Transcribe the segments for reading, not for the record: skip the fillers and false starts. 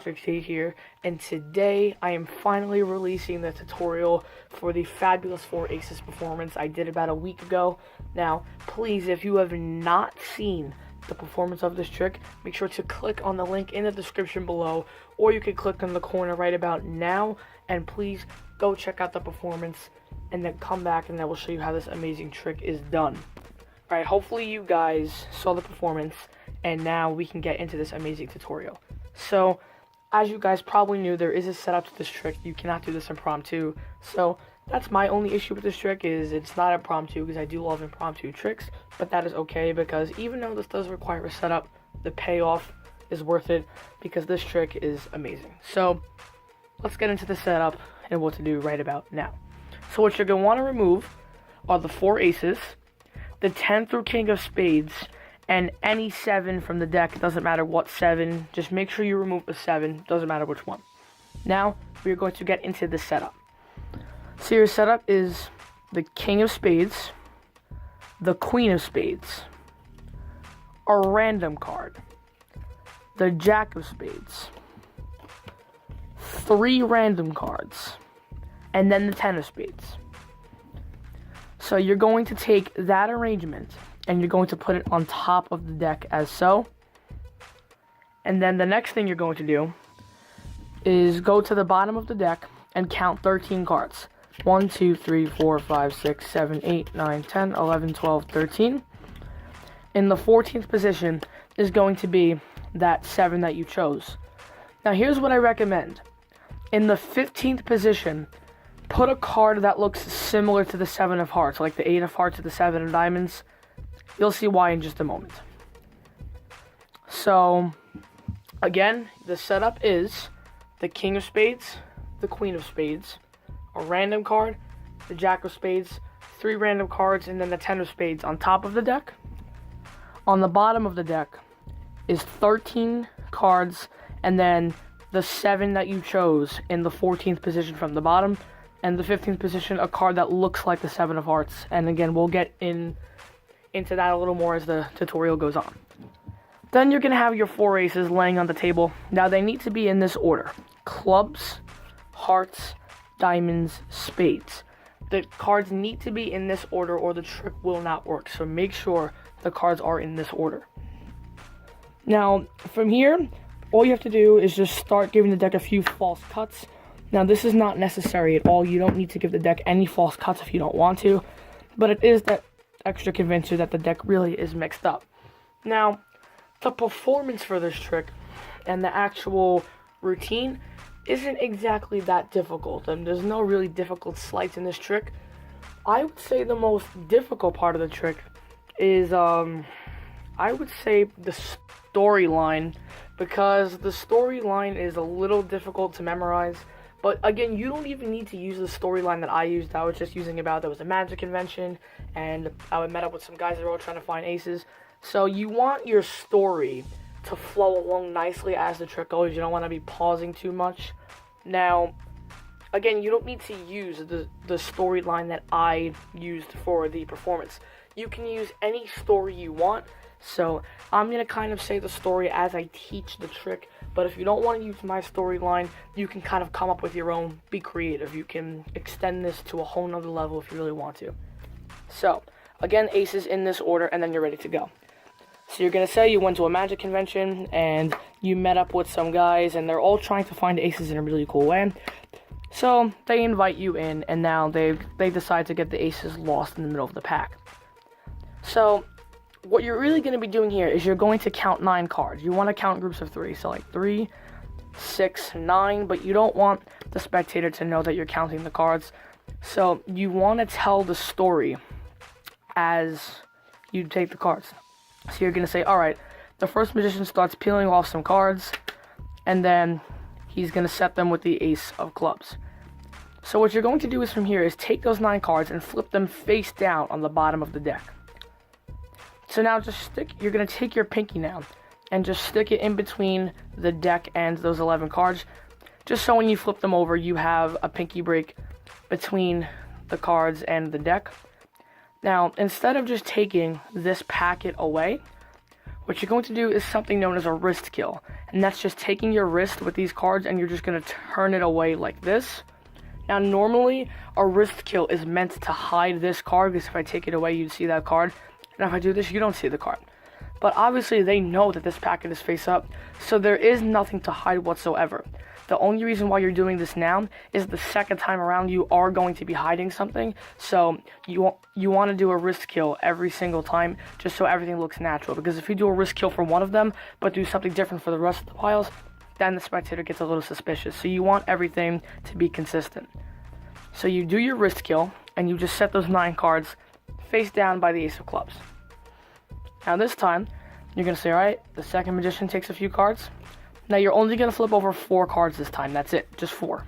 Cardtrix here, and today I am finally releasing the tutorial for the Fabulous 4 Aces performance I did about a week ago. Now, please, if you have not seen the performance of this trick, make sure to click on the link in the description below, or you can click on the corner right about now, and please go check out the performance, and then come back and I will show you how this amazing trick is done. Alright, hopefully you guys saw the performance, and now we can get into this amazing tutorial. So, as you guys probably knew, there is a setup to this trick. You cannot do this impromptu. So, that's my only issue with this trick, is it's not impromptu, because I do love impromptu tricks, but that is okay, because even though this does require a setup, the payoff is worth it, because this trick is amazing. So, let's get into the setup and what to do right about now. So what you're going to want to remove are the 4 aces, the 10 through king of spades, and any 7 from the deck. It doesn't matter what 7, just make sure you remove the 7, doesn't matter which one. Now, we're going to get into the setup. So your setup is the king of spades, the queen of spades, a random card, the jack of spades, 3 random cards, and then the 10 of spades. So you're going to take that arrangement and you're going to put it on top of the deck as so. And then the next thing you're going to do is go to the bottom of the deck and count 13 cards. 1, 2, 3, 4, 5, 6, 7, 8, 9, 10, 11, 12, 13. In the 14th position is going to be that 7 that you chose. Now here's what I recommend. In the 15th position, put a card that looks similar to the 7 of hearts, like the 8 of hearts or the 7 of diamonds. You'll see why in just a moment. So, again, the setup is the king of spades, the queen of spades, a random card, the jack of spades, 3 random cards, and then the 10 of spades on top of the deck. On the bottom of the deck is 13 cards, and then the 7 that you chose in the 14th position from the bottom, and the 15th position, a card that looks like the 7 of hearts. And again, we'll get into that a little more as the tutorial goes on. Then you're going to have your 4 aces laying on the table. Now, they need to be in this order: clubs, hearts, diamonds, spades. The cards need to be in this order or the trick will not work. So make sure the cards are in this order. Now, from here, all you have to do is just start giving the deck a few false cuts. Now, this is not necessary at all. You don't need to give the deck any false cuts if you don't want to, but it is that extra convincer that the deck really is mixed up. Now, the performance for this trick and the actual routine isn't exactly that difficult, and there's no really difficult sleights in this trick. I would say the most difficult part of the trick is, I would say the storyline, because the storyline is a little difficult to memorize. But again, you don't even need to use the storyline that I used. I was just using there was a magic convention, and I met up with some guys that were all trying to find aces. So you want your story to flow along nicely as the trick goes. You don't want to be pausing too much. Now, again, you don't need to use the storyline that I used for the performance. You can use any story you want. So I'm going to kind of say the story as I teach the trick, but if you don't want to use my storyline, you can kind of come up with your own, be creative. You can extend this to a whole nother level if you really want to. So, again, aces in this order, and then you're ready to go. So you're going to say you went to a magic convention, and you met up with some guys, and they're all trying to find aces in a really cool way. So they invite you in, and now they decide to get the aces lost in the middle of the pack. So what you're really going to be doing here is you're going to count 9 cards. You want to count groups of 3, so like 3, 6, 9, but you don't want the spectator to know that you're counting the cards. So you want to tell the story as you take the cards. So you're going to say, alright, the first magician starts peeling off some cards, and then he's going to set them with the ace of clubs. So what you're going to do is from here is take those 9 cards and flip them face down on the bottom of the deck. So now you're going to take your pinky now and just stick it in between the deck and those 11 cards, just so when you flip them over, you have a pinky break between the cards and the deck. Now, instead of just taking this packet away, what you're going to do is something known as a wrist kill. And that's just taking your wrist with these cards and you're just going to turn it away like this. Now, normally, a wrist kill is meant to hide this card, because if I take it away, you'd see that card. And if I do this, you don't see the card. But obviously, they know that this packet is face up, so there is nothing to hide whatsoever. The only reason why you're doing this now is the second time around you are going to be hiding something. So you want to do a wrist kill every single time just so everything looks natural. Because if you do a wrist kill for one of them but do something different for the rest of the piles, then the spectator gets a little suspicious. So you want everything to be consistent. So you do your wrist kill and you just set those 9 cards face down by the ace of clubs. Now this time you're going to say, alright, the second magician takes a few cards. Now you're only going to flip over 4 cards this time. That's it. Just 4.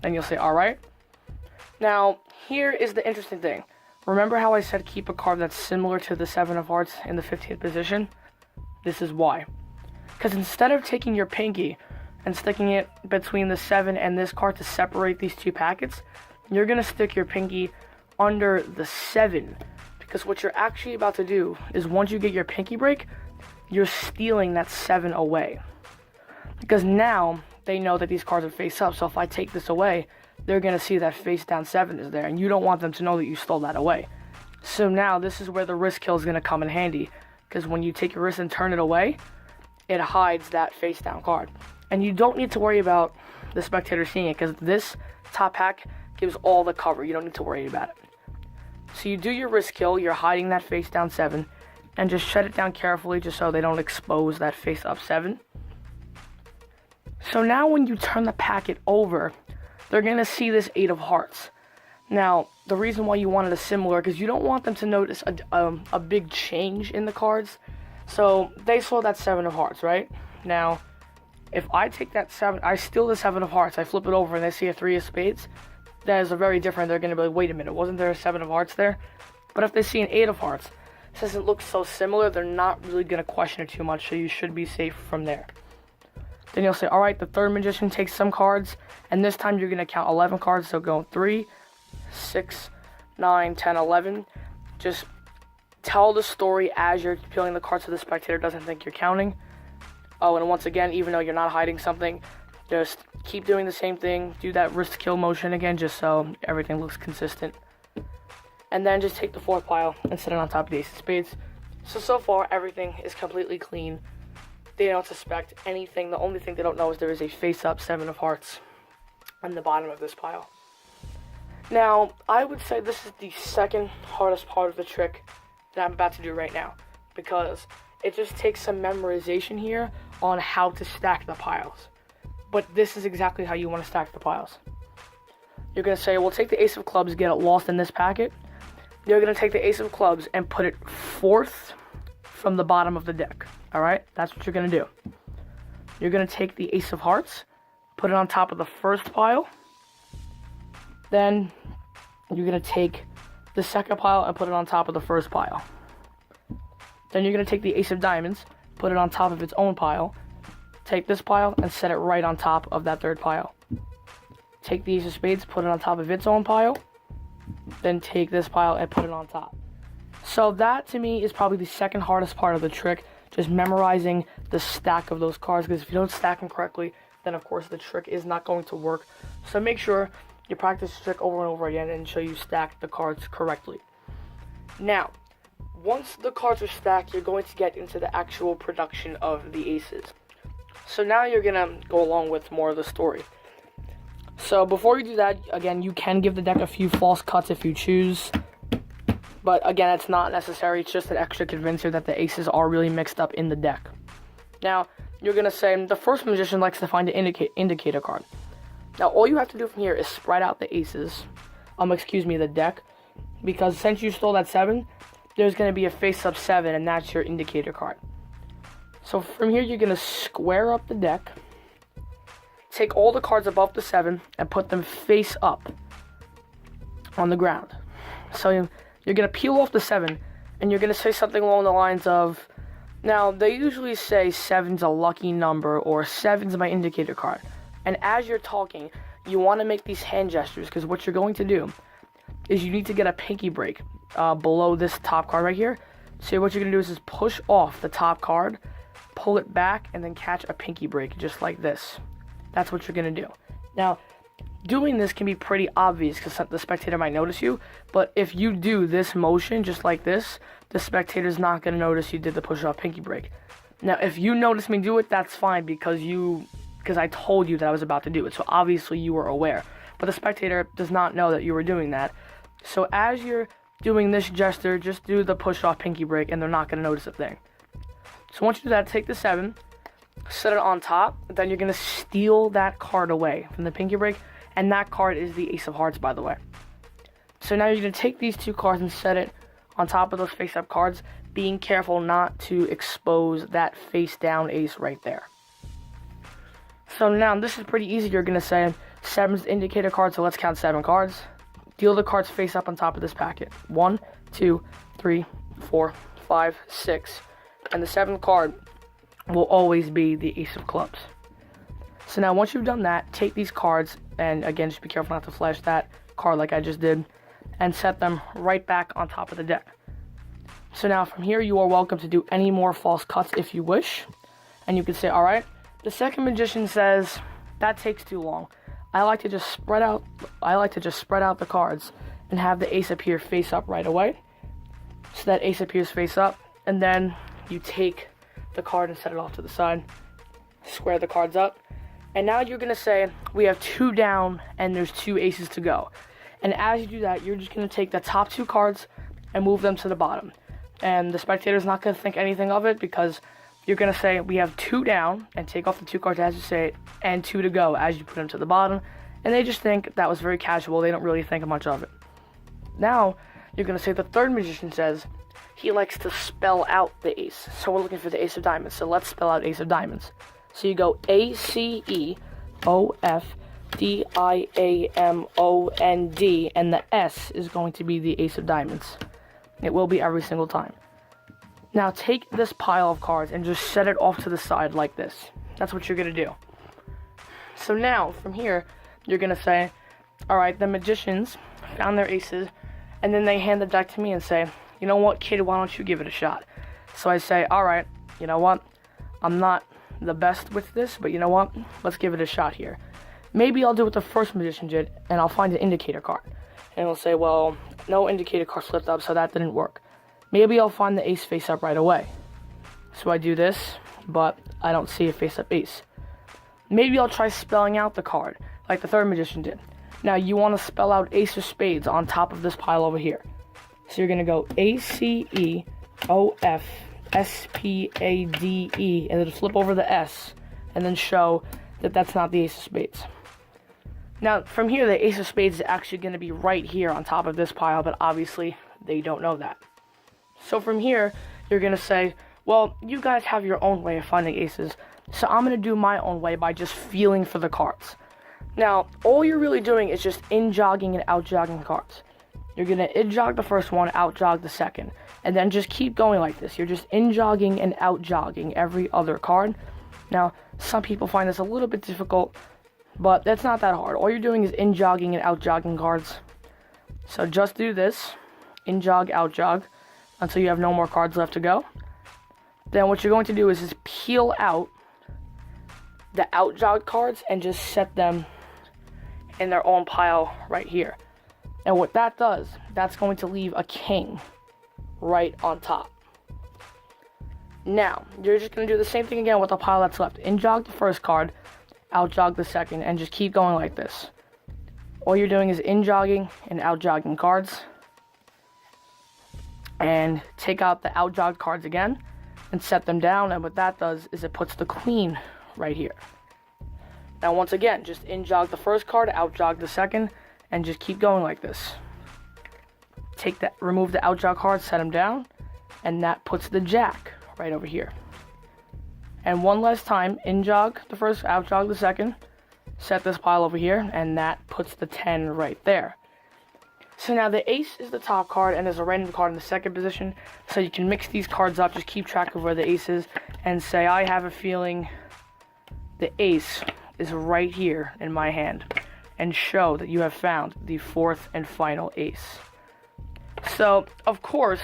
Then you'll say, alright. Now, here is the interesting thing. Remember how I said keep a card that's similar to the 7 of hearts in the 15th position? This is why. Because instead of taking your pinky and sticking it between the 7 and this card to separate these 2 packets, you're going to stick your pinky under the 7. Because what you're actually about to do is once you get your pinky break, you're stealing that 7 away. Because now they know that these cards are face up, so if I take this away, they're going to see that face down 7 is there, and you don't want them to know that you stole that away. So now this is where the wrist kill is going to come in handy, because when you take your wrist and turn it away, it hides that face down card. And you don't need to worry about the spectator seeing it, because this top pack gives all the cover. You don't need to worry about it. So you do your wrist kill, you're hiding that face down 7, and just shut it down carefully just so they don't expose that face up 7. So now when you turn the packet over, they're going to see this 8 of hearts. Now, the reason why you want it is similar, because you don't want them to notice a big change in the cards. So, they saw that 7 of hearts, right? Now, if I take that 7, I steal the 7 of hearts, I flip it over, and they see a 3 of spades, that is a very different, they're going to be like, wait a minute, wasn't there a 7 of hearts there? But if they see an 8 of hearts, since it looks so similar, they're not really going to question it too much, so you should be safe from there. Then you'll say, alright, the third magician takes some cards, and this time you're going to count 11 cards, so go 3, 6, 9, 10, 11. Just tell the story as you're peeling the cards so the spectator doesn't think you're counting. Oh, and once again, even though you're not hiding something, just keep doing the same thing, do that wrist kill motion again, just so everything looks consistent. And then just take the 4th pile and set it on top of the ace of spades. So far, everything is completely clean. They don't suspect anything. The only thing they don't know is there is a face-up 7 of hearts on the bottom of this pile. Now, I would say this is the second hardest part of the trick that I'm about to do right now, because it just takes some memorization here on how to stack the piles. But this is exactly how you want to stack the piles. You're going to say, we'll take the ace of clubs, get it lost in this packet. You're going to take the ace of clubs and put it 4th from the bottom of the deck. Alright, that's what you're going to do. You're going to take the ace of hearts, put it on top of the first pile. Then you're going to take the second pile and put it on top of the first pile. Then you're going to take the ace of diamonds, put it on top of its own pile. Take this pile and set it right on top of that third pile. Take the ace of spades, put it on top of its own pile. Then take this pile and put it on top. So that, to me, is probably the second hardest part of the trick. Just memorizing the stack of those cards, because if you don't stack them correctly, then of course the trick is not going to work. So make sure you practice the trick over and over again and ensure you stack the cards correctly. Now, once the cards are stacked, you're going to get into the actual production of the aces. So now you're going to go along with more of the story. So before you do that, again, you can give the deck a few false cuts if you choose. But again, it's not necessary. It's just an extra convincer that the aces are really mixed up in the deck. Now, you're going to say, the first magician likes to find an indicator card. Now, all you have to do from here is spread out the aces. The deck. Because since you stole that 7, there's going to be a face-up 7, and that's your indicator card. So from here, you're going to square up the deck. Take all the cards above the 7 and put them face up on the ground. So you're going to peel off the 7, and you're going to say something along the lines of, now, they usually say 7's a lucky number, or 7's my indicator card. And as you're talking, you want to make these hand gestures, because what you're going to do is you need to get a pinky break below this top card right here, So what you're going to do is just push off the top card, pull it back, and then catch a pinky break, just like this. That's what you're going to do. Now, doing this can be pretty obvious because the spectator might notice you, but if you do this motion just like this, the spectator's not going to notice you did the push-off pinky break. Now, if you notice me do it, that's fine because I told you that I was about to do it, so obviously you were aware. But the spectator does not know that you were doing that. So as you're doing this gesture, just do the push-off pinky break, and they're not going to notice a thing. So once you do that, take the 7, set it on top, then you're going to steal that card away from the pinky break, and that card is the Ace of Hearts, by the way. So now you're going to take these 2 cards and set it on top of those face-up cards, being careful not to expose that face-down ace right there. So now, this is pretty easy. You're going to say 7's the indicator card, so let's count 7 cards. Deal the cards face up on top of this packet. 1, 2, 3, 4, 5, 6. And the 7th card will always be the Ace of Clubs. So now, once you've done that, take these cards, and again, just be careful not to flash that card like I just did, and set them right back on top of the deck. So now, from here, you are welcome to do any more false cuts if you wish. And you can say, alright, the second magician says, that takes too long. I like to just spread out the cards and have the ace appear face up right away. So that ace appears face up, and then you take the card and set it off to the side. Square the cards up. And now you're going to say, we have 2 down and there's 2 aces to go. And as you do that, you're just going to take the top 2 cards and move them to the bottom. And the spectator's not going to think anything of it because you're going to say, we have 2 down, and take off the 2 cards as you say it, and 2 to go as you put them to the bottom. And they just think that was very casual. They don't really think much of it. Now, you're going to say the third magician says, he likes to spell out the ace. So we're looking for the Ace of Diamonds. So let's spell out Ace of Diamonds. So you go ACEOFDIAMOND, and the S is going to be the Ace of Diamonds. It will be every single time. Now take this pile of cards and just set it off to the side like this. That's what you're going to do. So now, from here, you're going to say, alright, the magicians found their aces, and then they hand the deck to me and say, you know what, kid, why don't you give it a shot? So I say, alright, you know what, I'm not the best with this, but you know what, let's give it a shot here. Maybe I'll do what the first magician did, and I'll find an indicator card. And it'll say, well, no indicator card slipped up, so that didn't work. Maybe I'll find the ace face up right away. So I do this, but I don't see a face up ace. Maybe I'll try spelling out the card, like the third magician did. Now you want to spell out Ace of Spades on top of this pile over here. So you're going to go ACEOFSPADE, and then flip over the S, and then show that that's not the Ace of Spades. Now, from here, the Ace of Spades is actually going to be right here on top of this pile, but obviously, they don't know that. So from here, you're going to say, well, you guys have your own way of finding aces, so I'm going to do my own way by just feeling for the cards. Now, all you're really doing is just in-jogging and out-jogging cards. You're going to in-jog the first one, out-jog the second, and then just keep going like this. You're just in-jogging and out-jogging every other card. Now, some people find this a little bit difficult, but that's not that hard. All you're doing is in-jogging and out-jogging cards. So just do this, in-jog, out-jog, until you have no more cards left to go. Then what you're going to do is just peel out the out-jogged cards and just set them in their own pile right here. And what that does, that's going to leave a king right on top. Now, you're just going to do the same thing again with the pile that's left. In-jog the first card, out-jog the second, and just keep going like this. All you're doing is in-jogging and out-jogging cards. And take out the out-jogged cards again and set them down, and what that does is it puts the queen right here. Now once again, just in-jog the first card, out-jog the second, and just keep going like this. Remove the out-jog card, set them down, and that puts the jack right over here. And one last time, in-jog the first, out-jog the second, set this pile over here, and that puts the 10 right there. So now the ace is the top card, and there's a random card in the second position, so you can mix these cards up, just keep track of where the ace is, and say, I have a feeling the ace is right here in my hand, and show that you have found the fourth and final ace. So, of course,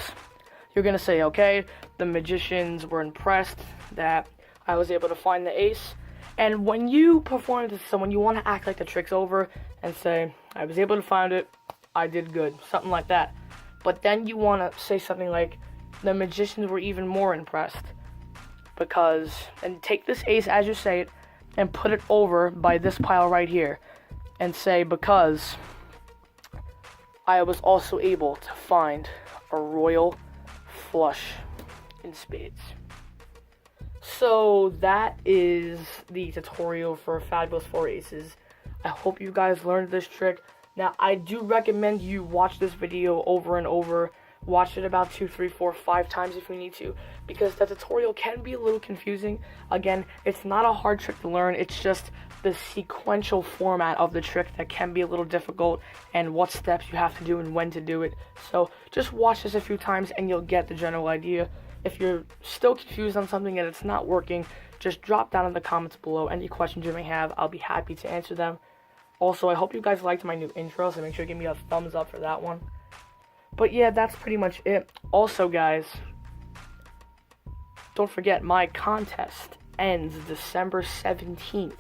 You're going to say, okay, the magicians were impressed that I was able to find the ace. And when you perform this, so when you want to act like the trick's over and say, I was able to find it, I did good, something like that. But then you want to say something like, the magicians were even more impressed because, and take this ace as you say it and put it over by this pile right here and say, because I was also able to find a royal flush in spades. So that is the tutorial for Fabulous 4 Aces. I hope you guys learned this trick. Now, I do recommend you watch this video over and over. Watch it about 2, 3, 4, 5 times if you need to, because the tutorial can be a little confusing. Again, it's not a hard trick to learn, it's just the sequential format of the trick that can be a little difficult, and what steps you have to do and when to do it. So just watch this a few times and you'll get the general idea. If you're still confused on something and it's not working, just drop down in the comments below any questions you may have. I'll be happy to answer them. Also, I hope you guys liked my new intro, so make sure to give me a thumbs up for that one. But yeah, that's pretty much it. Also, guys, don't forget, my contest ends December 17th.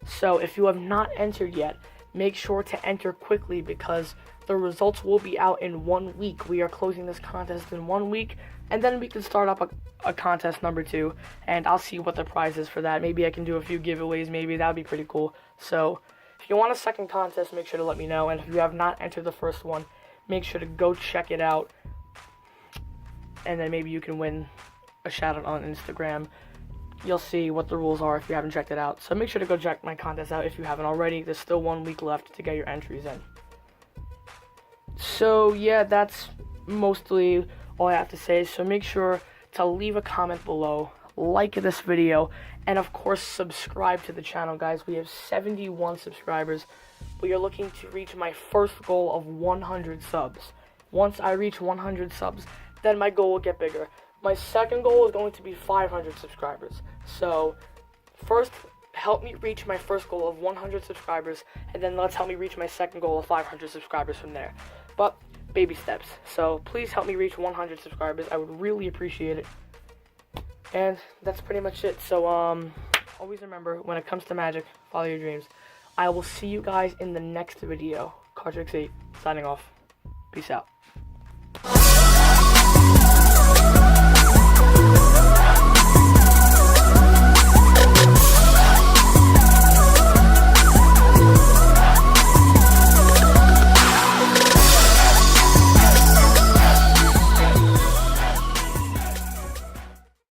So if you have not entered yet, make sure to enter quickly because the results will be out in 1 week. We are closing this contest in 1 week, and then we can start up a contest number 2, and I'll see what the prize is for that. Maybe I can do a few giveaways, maybe. That would be pretty cool. So if you want a second contest, make sure to let me know, and if you have not entered the first one, make sure to go check it out, and then maybe you can win a shout out on Instagram. You'll see what the rules are if you haven't checked it out. So make sure to go check my contest out if you haven't already. There's still 1 week left to get your entries in. So yeah, that's mostly all I have to say. So make sure to leave a comment below, like this video, and of course subscribe to the channel, guys. We have 71 subscribers. We are looking to reach my first goal of 100 subs. Once I reach 100 subs, then my goal will get bigger. My second goal is going to be 500 subscribers. So first, help me reach my first goal of 100 subscribers, and then let's help me reach my second goal of 500 subscribers from there. But baby steps. So please help me reach 100 subscribers. I would really appreciate it. And that's pretty much it. So always remember, when it comes to magic, follow your dreams. I will see you guys in the next video. Cardtrix 8, signing off. Peace out.